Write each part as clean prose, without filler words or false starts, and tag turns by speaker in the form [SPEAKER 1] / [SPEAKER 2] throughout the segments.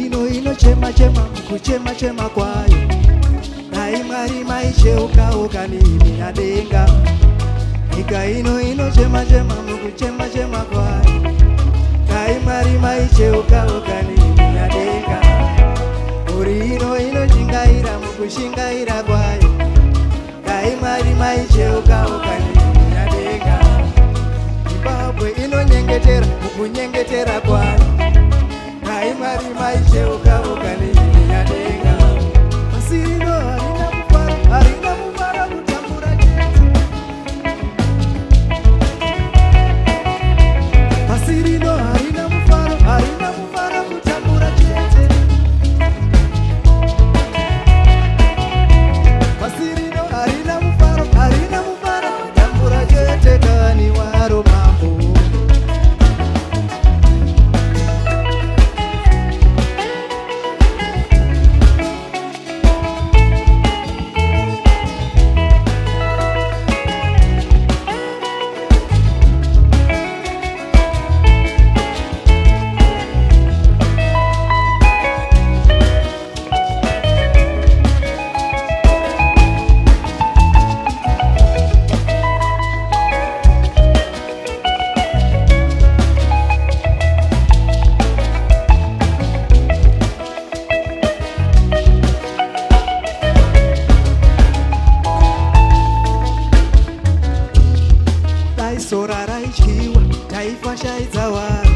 [SPEAKER 1] ino inochema chema kuchema chema kwayo. Dai Mwari maicheuka nimi yadenga. Nyika ino inochema chema kuchema chema kwayo. Dai Mwari maicheuka nimi yadenga. Uri ino inoshingaira mukushingaira kwayo. Dai Mwari maicheuka nimi yadenga. Zimbabwe inonyengetera mukunyengetera kwayo. Dai Mwari maicheuka nimi yadenga. Pasi rino harina mufaro kutambura chete. Pasi rino harina mufaro kutambura chete. Pasi rino harina mufaro kutambura chete. Kani waro mambo. Sora raichiwa taifashaidza wari.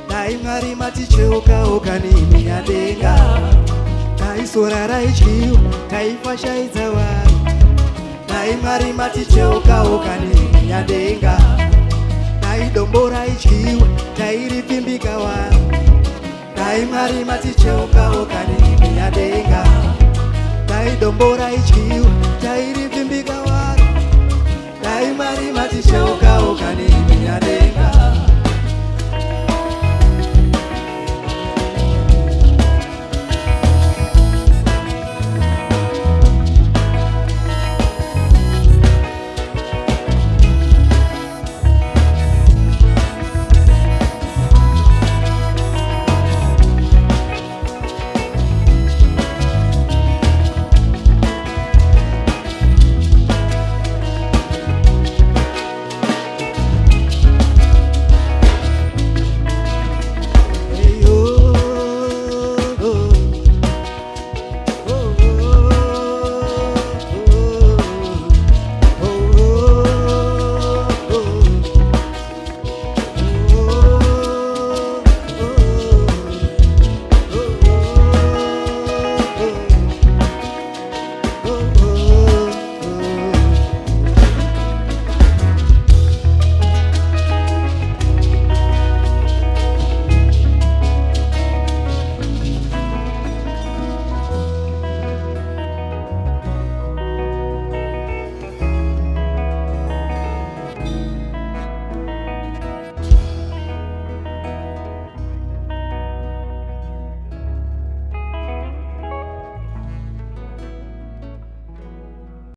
[SPEAKER 1] Dai Mwari maticheuka nimi yadenga. Dai sora raichiwa taifashaidza wari. Dai Mwari maticheuka nimi yadenga. Dai dombo raichiwa tairipfimbika wari. Dai Mwari maticheuka nimi yadenga. Dai dombo raichiwa tairipfimbika wari. Dai Mwari maticheuka nimi